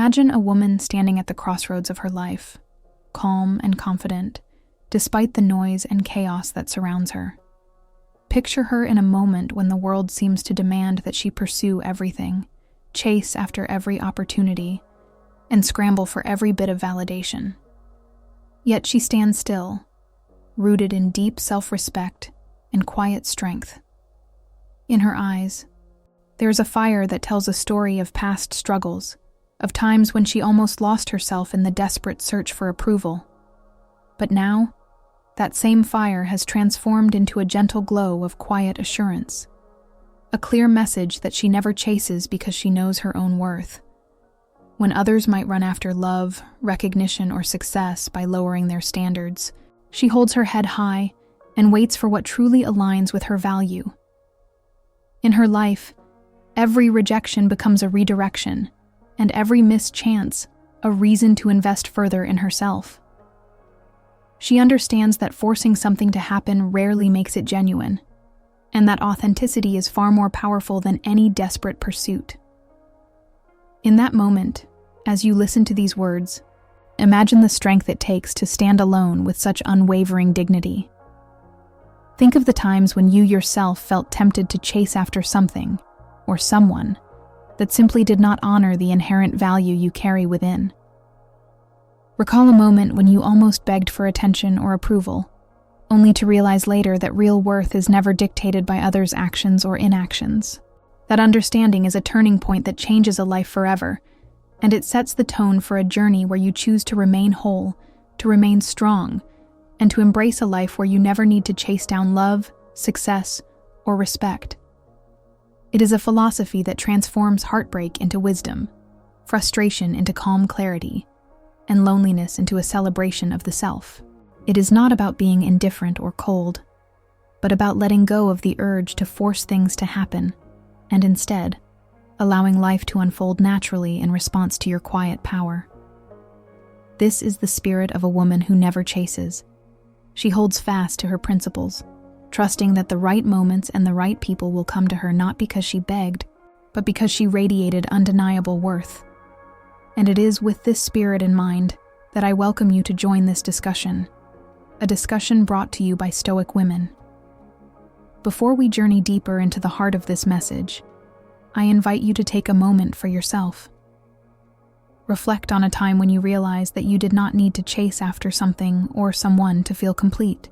Imagine a woman standing at the crossroads of her life, calm and confident, despite the noise and chaos that surrounds her. Picture her in a moment when the world seems to demand that she pursue everything, chase after every opportunity, and scramble for every bit of validation. Yet she stands still, rooted in deep self-respect and quiet strength. In her eyes, there is a fire that tells a story of past struggles, of times when she almost lost herself in the desperate search for approval. But now, that same fire has transformed into a gentle glow of quiet assurance, a clear message that she never chases because she knows her own worth. When others might run after love, recognition, or success by lowering their standards, she holds her head high and waits for what truly aligns with her value. In her life, every rejection becomes a redirection, and every missed chance a reason to invest further in herself. She understands that forcing something to happen rarely makes it genuine, and that authenticity is far more powerful than any desperate pursuit. In that moment, as you listen to these words, imagine the strength it takes to stand alone with such unwavering dignity. Think of the times when you yourself felt tempted to chase after something, or someone, that simply did not honor the inherent value you carry within. Recall a moment when you almost begged for attention or approval, only to realize later that real worth is never dictated by others' actions or inactions. That understanding is a turning point that changes a life forever, and it sets the tone for a journey where you choose to remain whole, to remain strong, and to embrace a life where you never need to chase down love, success, or respect. It is a philosophy that transforms heartbreak into wisdom, frustration into calm clarity, and loneliness into a celebration of the self. It is not about being indifferent or cold, but about letting go of the urge to force things to happen, and instead, allowing life to unfold naturally in response to your quiet power. This is the spirit of a woman who never chases. She holds fast to her principles, trusting that the right moments and the right people will come to her not because she begged, but because she radiated undeniable worth. And it is with this spirit in mind that I welcome you to join this discussion, a discussion brought to you by Stoic women. Before we journey deeper into the heart of this message, I invite you to take a moment for yourself. Reflect on a time when you realized that you did not need to chase after something or someone to feel complete.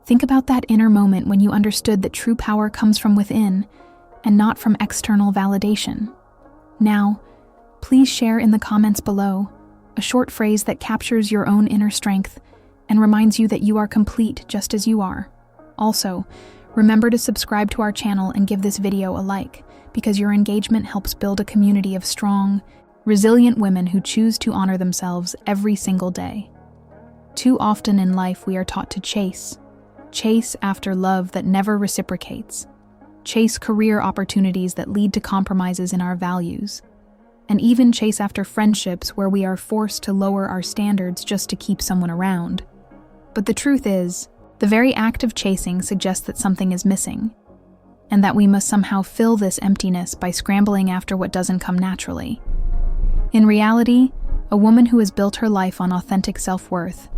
Think about that inner moment when you understood that true power comes from within and not from external validation. Now, please share in the comments below a short phrase that captures your own inner strength and reminds you that you are complete just as you are. Also, remember to subscribe to our channel and give this video a like, because your engagement helps build a community of strong, resilient women who choose to honor themselves every single day. Too often in life we are taught to chase after love that never reciprocates, chase career opportunities that lead to compromises in our values, and even chase after friendships where we are forced to lower our standards just to keep someone around. But the truth is, the very act of chasing suggests that something is missing, and that we must somehow fill this emptiness by scrambling after what doesn't come naturally. In reality, a woman who has built her life on authentic self-worth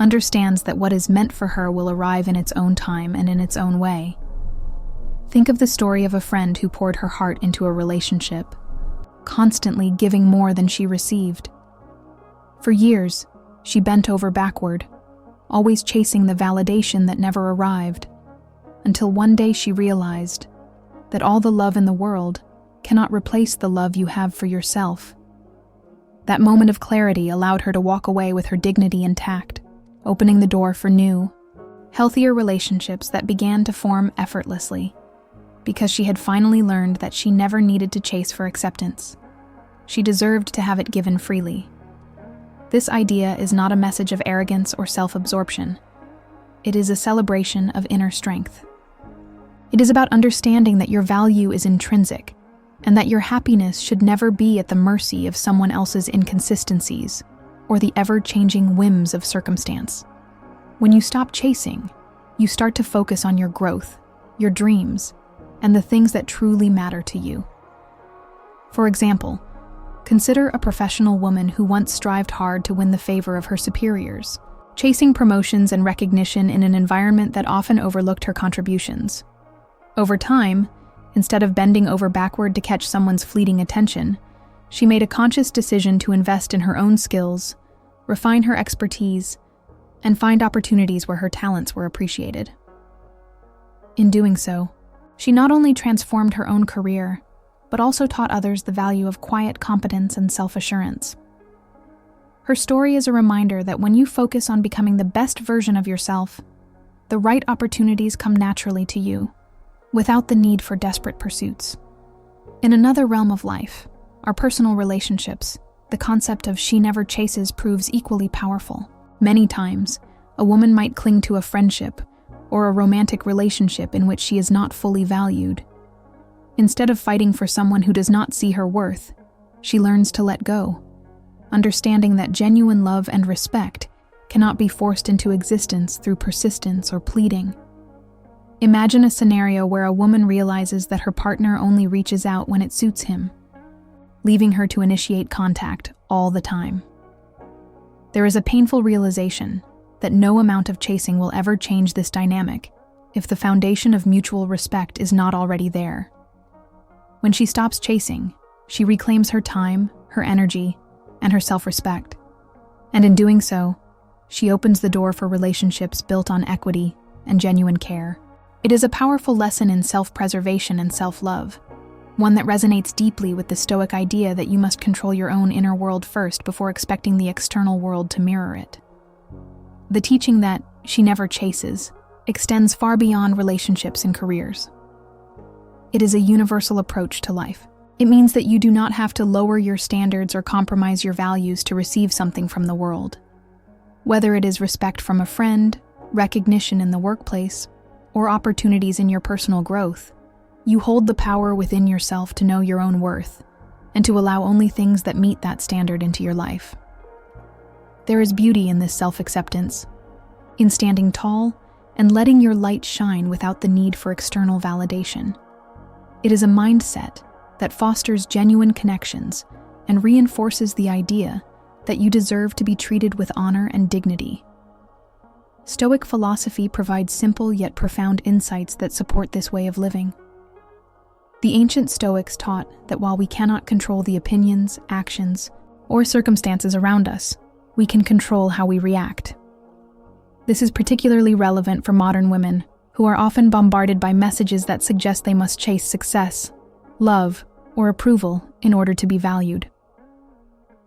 understands that what is meant for her will arrive in its own time and in its own way. Think of the story of a friend who poured her heart into a relationship, constantly giving more than she received. For years, she bent over backward, always chasing the validation that never arrived, until one day she realized that all the love in the world cannot replace the love you have for yourself. That moment of clarity allowed her to walk away with her dignity intact, opening the door for new, healthier relationships that began to form effortlessly, because she had finally learned that she never needed to chase for acceptance. She deserved to have it given freely. This idea is not a message of arrogance or self-absorption. It is a celebration of inner strength. It is about understanding that your value is intrinsic, and that your happiness should never be at the mercy of someone else's inconsistencies or the ever-changing whims of circumstance. When you stop chasing, you start to focus on your growth, your dreams, and the things that truly matter to you. For example, Consider a professional woman who once strived hard to win the favor of her superiors, chasing promotions and recognition in an environment that often overlooked her contributions. Over time, instead of bending over backward to catch someone's fleeting attention, she made a conscious decision to invest in her own skills, refine her expertise, and find opportunities where her talents were appreciated. In doing so, she not only transformed her own career, but also taught others the value of quiet competence and self-assurance. Her story is a reminder that when you focus on becoming the best version of yourself, the right opportunities come naturally to you, without the need for desperate pursuits. In another realm of life, our personal relationships, the concept of she never chases proves equally powerful. Many times, a woman might cling to a friendship or a romantic relationship in which she is not fully valued. Instead of fighting for someone who does not see her worth, she learns to let go, understanding that genuine love and respect cannot be forced into existence through persistence or pleading. Imagine a scenario where a woman realizes that her partner only reaches out when it suits him, leaving her to initiate contact all the time. There is a painful realization that no amount of chasing will ever change this dynamic if the foundation of mutual respect is not already there. When she stops chasing, she reclaims her time, her energy, and her self-respect. And in doing so, she opens the door for relationships built on equity and genuine care. It is a powerful lesson in self-preservation and self-love, one that resonates deeply with the Stoic idea that you must control your own inner world first before expecting the external world to mirror it. The teaching that she never chases extends far beyond relationships and careers. It is a universal approach to life. It means that you do not have to lower your standards or compromise your values to receive something from the world. Whether it is respect from a friend, recognition in the workplace, or opportunities in your personal growth, you hold the power within yourself to know your own worth and to allow only things that meet that standard into your life. There is beauty in this self-acceptance, in standing tall and letting your light shine without the need for external validation. It is a mindset that fosters genuine connections and reinforces the idea that you deserve to be treated with honor and dignity. Stoic philosophy provides simple yet profound insights that support this way of living. The ancient Stoics taught that while we cannot control the opinions, actions, or circumstances around us, we can control how we react. This is particularly relevant for modern women, who are often bombarded by messages that suggest they must chase success, love, or approval in order to be valued.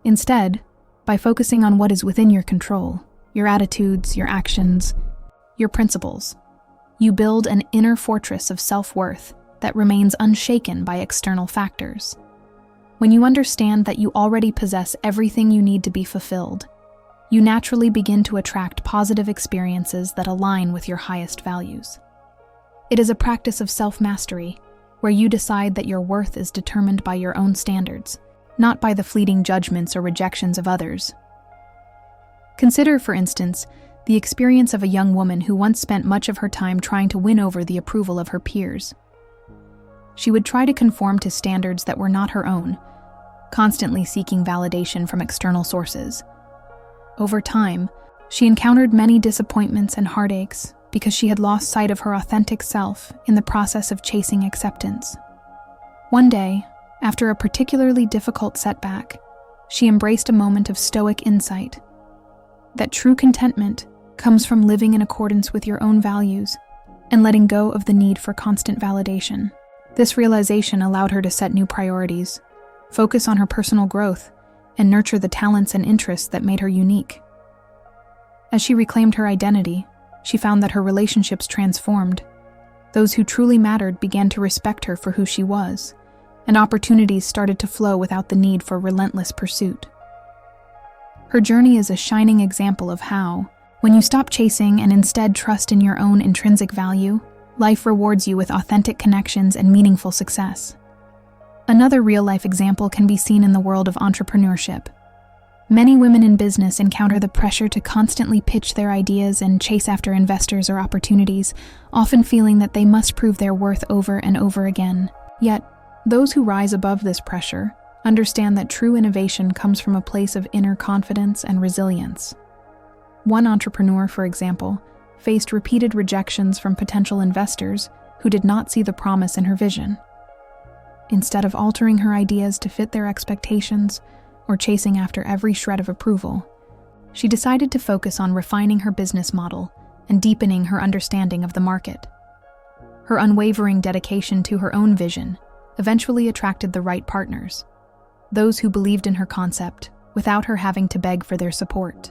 Instead, by focusing on what is within your control, your attitudes, your actions, your principles, you build an inner fortress of self-worth that remains unshaken by external factors. When you understand that you already possess everything you need to be fulfilled, you naturally begin to attract positive experiences that align with your highest values. It is a practice of self-mastery, where you decide that your worth is determined by your own standards, not by the fleeting judgments or rejections of others. Consider, for instance, the experience of a young woman who once spent much of her time trying to win over the approval of her peers. She would try to conform to standards that were not her own, constantly seeking validation from external sources. Over time, she encountered many disappointments and heartaches because she had lost sight of her authentic self in the process of chasing acceptance. One day, after a particularly difficult setback, she embraced a moment of Stoic insight that true contentment comes from living in accordance with your own values and letting go of the need for constant validation. This realization allowed her to set new priorities, focus on her personal growth, and nurture the talents and interests that made her unique. As she reclaimed her identity, she found that her relationships transformed. Those who truly mattered began to respect her for who she was, and opportunities started to flow without the need for relentless pursuit. Her journey is a shining example of how, when you stop chasing and instead trust in your own intrinsic value, life rewards you with authentic connections and meaningful success. Another real-life example can be seen in the world of entrepreneurship. Many women in business encounter the pressure to constantly pitch their ideas and chase after investors or opportunities, often feeling that they must prove their worth over and over again. Yet, those who rise above this pressure Understand that true innovation comes from a place of inner confidence and resilience. One entrepreneur, for example, faced repeated rejections from potential investors who did not see the promise in her vision. Instead of altering her ideas to fit their expectations or chasing after every shred of approval, she decided to focus on refining her business model and deepening her understanding of the market. Her unwavering dedication to her own vision eventually attracted the right partners, those who believed in her concept without her having to beg for their support.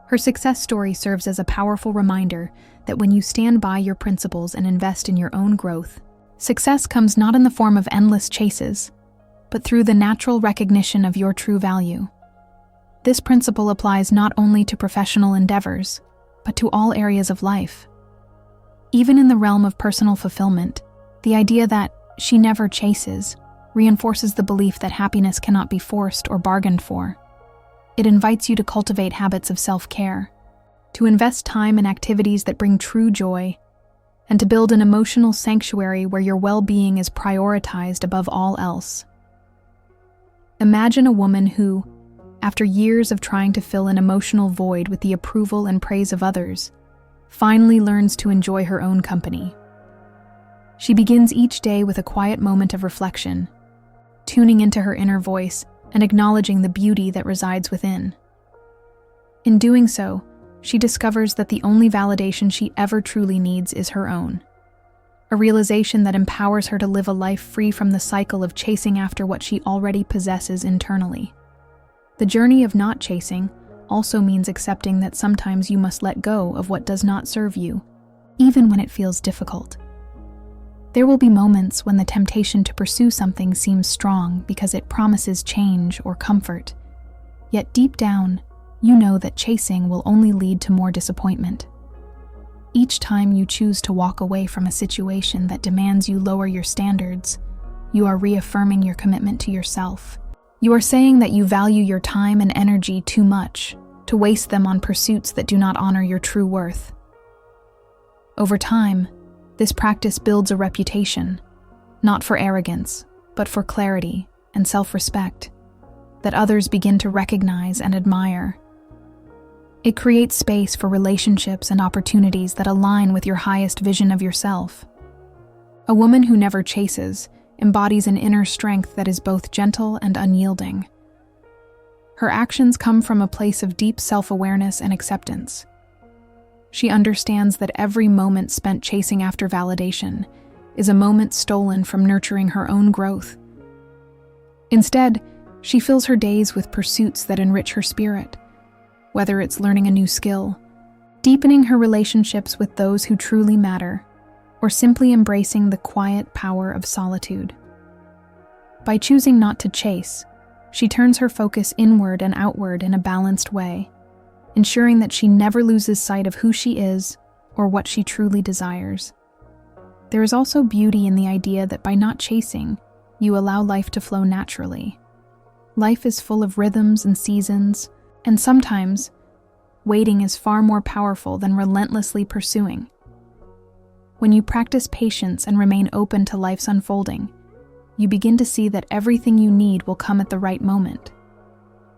Her success story serves as a powerful reminder that when you stand by your principles and invest in your own growth, success comes not in the form of endless chases, but through the natural recognition of your true value. This principle applies not only to professional endeavors, but to all areas of life. Even in the realm of personal fulfillment, the idea that she never chases reinforces the belief that happiness cannot be forced or bargained for. It invites you to cultivate habits of self-care, to invest time in activities that bring true joy, and to build an emotional sanctuary where your well-being is prioritized above all else. Imagine a woman who, after years of trying to fill an emotional void with the approval and praise of others, finally learns to enjoy her own company. She begins each day with a quiet moment of reflection, tuning into her inner voice and acknowledging the beauty that resides within. In doing so, she discovers that the only validation she ever truly needs is her own, a realization that empowers her to live a life free from the cycle of chasing after what she already possesses internally. The journey of not chasing also means accepting that sometimes you must let go of what does not serve you, even when it feels difficult. There will be moments when the temptation to pursue something seems strong because it promises change or comfort. Yet deep down, you know that chasing will only lead to more disappointment. Each time you choose to walk away from a situation that demands you lower your standards, you are reaffirming your commitment to yourself. You are saying that you value your time and energy too much to waste them on pursuits that do not honor your true worth. Over time, this practice builds a reputation, not for arrogance, but for clarity and self-respect, that others begin to recognize and admire. It creates space for relationships and opportunities that align with your highest vision of yourself. A woman who never chases embodies an inner strength that is both gentle and unyielding. Her actions come from a place of deep self-awareness and acceptance. She understands that every moment spent chasing after validation is a moment stolen from nurturing her own growth. Instead, she fills her days with pursuits that enrich her spirit, whether it's learning a new skill, deepening her relationships with those who truly matter, or simply embracing the quiet power of solitude. By choosing not to chase, she turns her focus inward and outward in a balanced way, ensuring that she never loses sight of who she is or what she truly desires. There is also beauty in the idea that by not chasing, you allow life to flow naturally. Life is full of rhythms and seasons, and sometimes, waiting is far more powerful than relentlessly pursuing. When you practice patience and remain open to life's unfolding, you begin to see that everything you need will come at the right moment.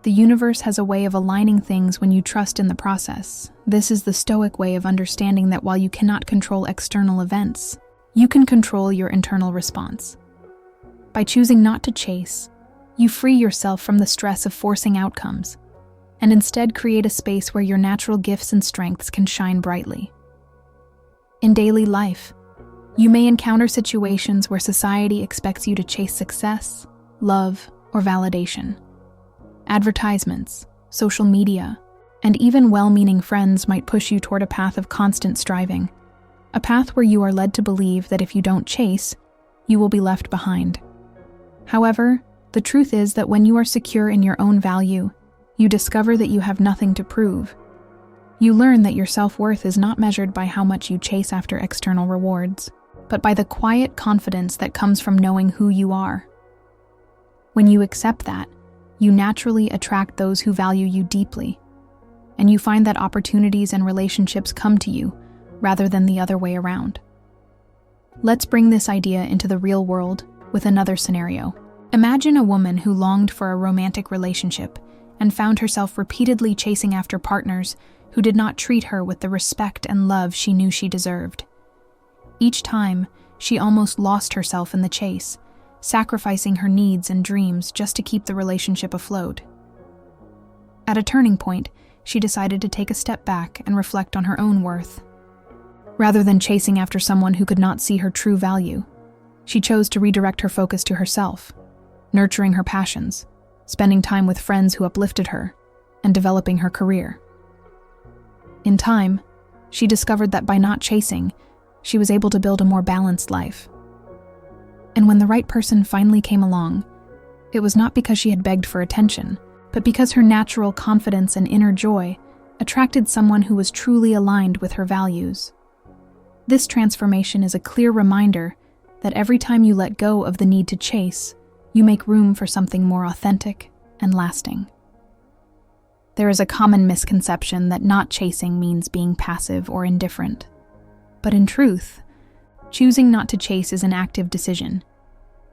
The universe has a way of aligning things when you trust in the process. This is the Stoic way of understanding that while you cannot control external events, you can control your internal response. By choosing not to chase, you free yourself from the stress of forcing outcomes, and instead create a space where your natural gifts and strengths can shine brightly. In daily life, you may encounter situations where society expects you to chase success, love, or validation. Advertisements, social media, and even well-meaning friends might push you toward a path of constant striving, a path where you are led to believe that if you don't chase, you will be left behind. However, the truth is that when you are secure in your own value, you discover that you have nothing to prove. You learn that your self-worth is not measured by how much you chase after external rewards, but by the quiet confidence that comes from knowing who you are. When you accept that, you naturally attract those who value you deeply, and you find that opportunities and relationships come to you rather than the other way around. Let's bring this idea into the real world with another scenario. Imagine a woman who longed for a romantic relationship and found herself repeatedly chasing after partners who did not treat her with the respect and love she knew she deserved. Each time, she almost lost herself in the chase, sacrificing her needs and dreams just to keep the relationship afloat. At a turning point, she decided to take a step back and reflect on her own worth. Rather than chasing after someone who could not see her true value, she chose to redirect her focus to herself, nurturing her passions, spending time with friends who uplifted her, and developing her career. In time, she discovered that by not chasing, she was able to build a more balanced life. And when the right person finally came along, it was not because she had begged for attention, but because her natural confidence and inner joy attracted someone who was truly aligned with her values. This transformation is a clear reminder that every time you let go of the need to chase, you make room for something more authentic and lasting. There is a common misconception that not chasing means being passive or indifferent. But in truth, choosing not to chase is an active decision.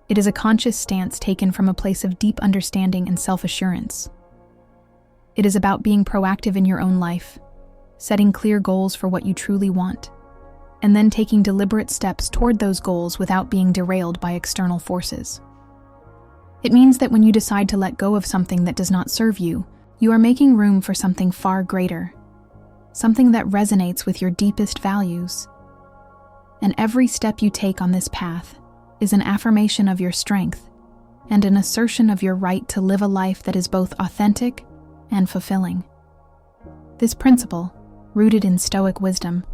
It is a conscious stance taken from a place of deep understanding and self-assurance. It is about being proactive in your own life, setting clear goals for what you truly want, and then taking deliberate steps toward those goals without being derailed by external forces. It means that when you decide to let go of something that does not serve you, you are making room for something far greater, something that resonates with your deepest values. And every step you take on this path is an affirmation of your strength and an assertion of your right to live a life that is both authentic and fulfilling. This principle, rooted in Stoic wisdom,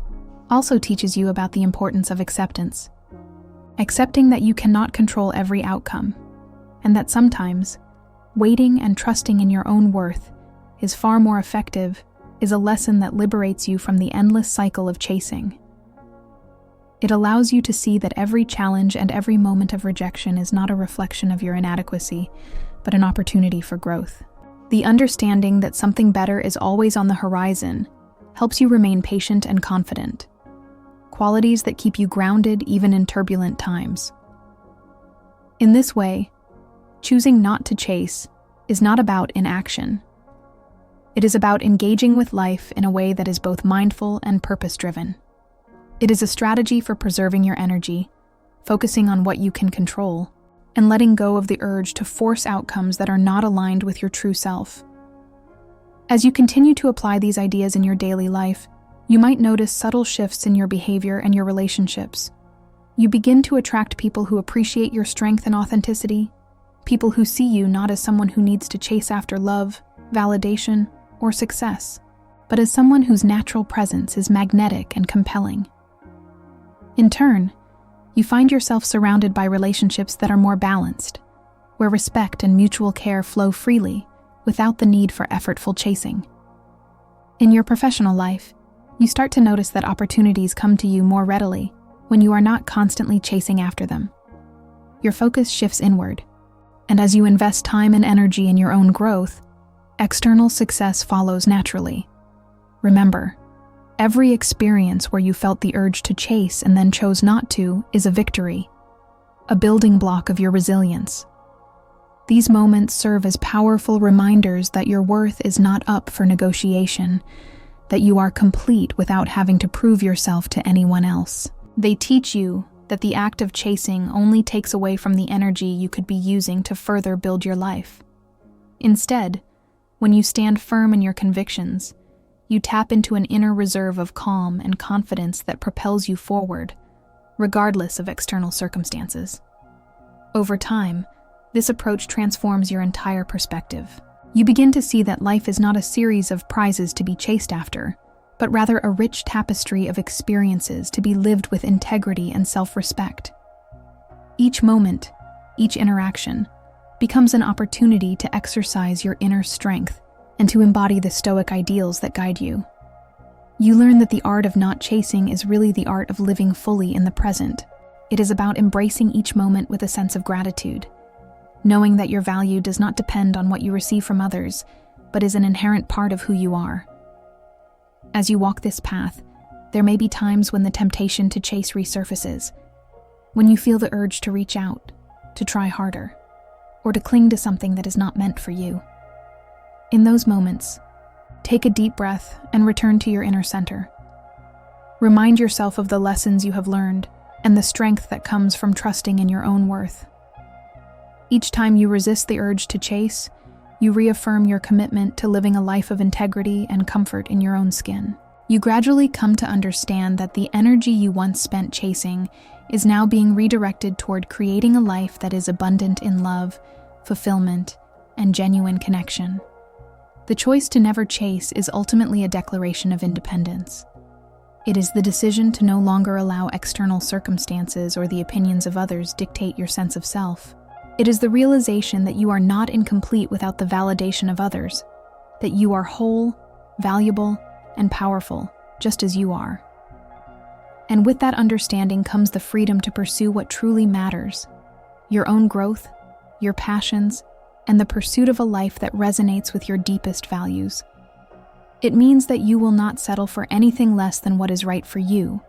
also teaches you about the importance of acceptance. Accepting that you cannot control every outcome, and that sometimes waiting and trusting in your own worth is far more effective, is a lesson that liberates you from the endless cycle of chasing. It allows you to see that every challenge and every moment of rejection is not a reflection of your inadequacy, but an opportunity for growth. The understanding that something better is always on the horizon helps you remain patient and confident, qualities that keep you grounded even in turbulent times. In this way, choosing not to chase is not about inaction. It is about engaging with life in a way that is both mindful and purpose-driven. It is a strategy for preserving your energy, focusing on what you can control, and letting go of the urge to force outcomes that are not aligned with your true self. As you continue to apply these ideas in your daily life, you might notice subtle shifts in your behavior and your relationships. You begin to attract people who appreciate your strength and authenticity, people who see you not as someone who needs to chase after love, validation, or success, but as someone whose natural presence is magnetic and compelling. In turn, you find yourself surrounded by relationships that are more balanced, where respect and mutual care flow freely without the need for effortful chasing. In your professional life, you start to notice that opportunities come to you more readily when you are not constantly chasing after them. Your focus shifts inward, and as you invest time and energy in your own growth, external success follows naturally. Remember, every experience where you felt the urge to chase and then chose not to is a victory, a building block of your resilience. These moments serve as powerful reminders that your worth is not up for negotiation, that you are complete without having to prove yourself to anyone else. They teach you that the act of chasing only takes away from the energy you could be using to further build your life. Instead, when you stand firm in your convictions, you tap into an inner reserve of calm and confidence that propels you forward, regardless of external circumstances. Over time, this approach transforms your entire perspective. You begin to see that life is not a series of prizes to be chased after, but rather a rich tapestry of experiences to be lived with integrity and self-respect. Each moment, each interaction, becomes an opportunity to exercise your inner strength and to embody the Stoic ideals that guide you. You learn that the art of not chasing is really the art of living fully in the present. It is about embracing each moment with a sense of gratitude, knowing that your value does not depend on what you receive from others, but is an inherent part of who you are. As you walk this path, there may be times when the temptation to chase resurfaces, when you feel the urge to reach out, to try harder. or to cling to something that is not meant for you. In those moments, take a deep breath and return to your inner center. Remind yourself of the lessons you have learned and the strength that comes from trusting in your own worth. Each time you resist the urge to chase, you reaffirm your commitment to living a life of integrity and comfort in your own skin. You gradually come to understand that the energy you once spent chasing is now being redirected toward creating a life that is abundant in love, fulfillment, and genuine connection. The choice to never chase is ultimately a declaration of independence. It is the decision to no longer allow external circumstances or the opinions of others dictate your sense of self. It is the realization that you are not incomplete without the validation of others, that you are whole, valuable, and powerful, just as you are. And with that understanding comes the freedom to pursue what truly matters: your own growth, your passions, and the pursuit of a life that resonates with your deepest values. It means that you will not settle for anything less than what is right for you,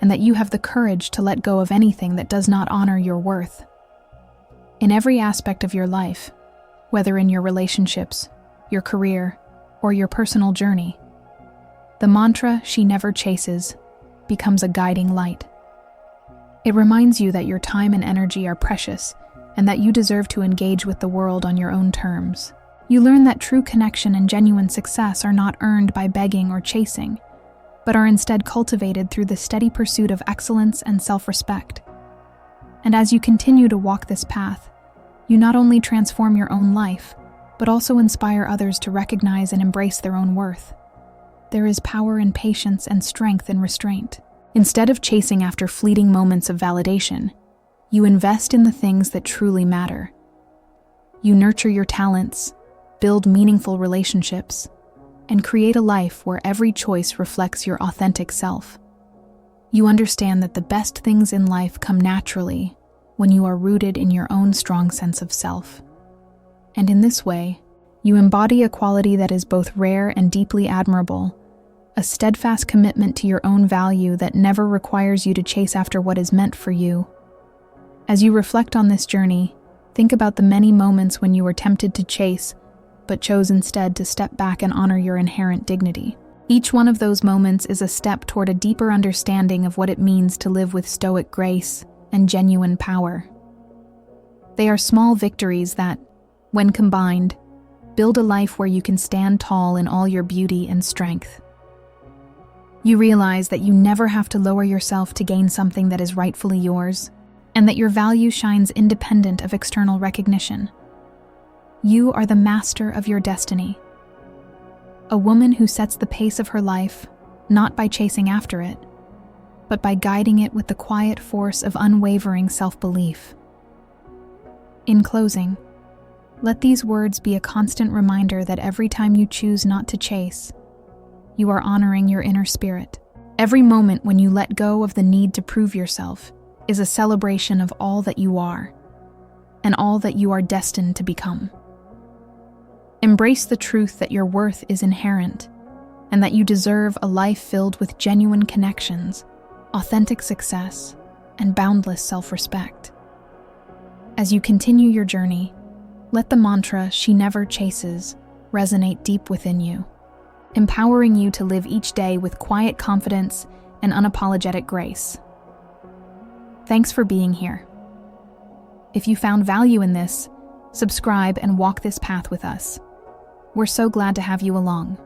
and that you have the courage to let go of anything that does not honor your worth. In every aspect of your life, whether in your relationships, your career, or your personal journey, the mantra, "She never chases," becomes a guiding light. It reminds you that your time and energy are precious and that you deserve to engage with the world on your own terms. You learn that true connection and genuine success are not earned by begging or chasing, but are instead cultivated through the steady pursuit of excellence and self-respect. And as you continue to walk this path, you not only transform your own life, but also inspire others to recognize and embrace their own worth. There is power in patience and strength in restraint. Instead of chasing after fleeting moments of validation, you invest in the things that truly matter. You nurture your talents, build meaningful relationships, and create a life where every choice reflects your authentic self. You understand that the best things in life come naturally when you are rooted in your own strong sense of self. And in this way, you embody a quality that is both rare and deeply admirable, a steadfast commitment to your own value that never requires you to chase after what is meant for you. As you reflect on this journey, think about the many moments when you were tempted to chase, but chose instead to step back and honor your inherent dignity. Each one of those moments is a step toward a deeper understanding of what it means to live with stoic grace and genuine power. They are small victories that, when combined, build a life where you can stand tall in all your beauty and strength. You realize that you never have to lower yourself to gain something that is rightfully yours, and that your value shines independent of external recognition. You are the master of your destiny. A woman who sets the pace of her life, not by chasing after it, but by guiding it with the quiet force of unwavering self-belief. In closing, let these words be a constant reminder that every time you choose not to chase, you are honoring your inner spirit. Every moment when you let go of the need to prove yourself is a celebration of all that you are, and all that you are destined to become. Embrace the truth that your worth is inherent, and that you deserve a life filled with genuine connections, authentic success, and boundless self-respect. As you continue your journey, let the mantra, "She never chases," resonate deep within you, empowering you to live each day with quiet confidence and unapologetic grace. Thanks for being here. If you found value in this, subscribe and walk this path with us. We're so glad to have you along.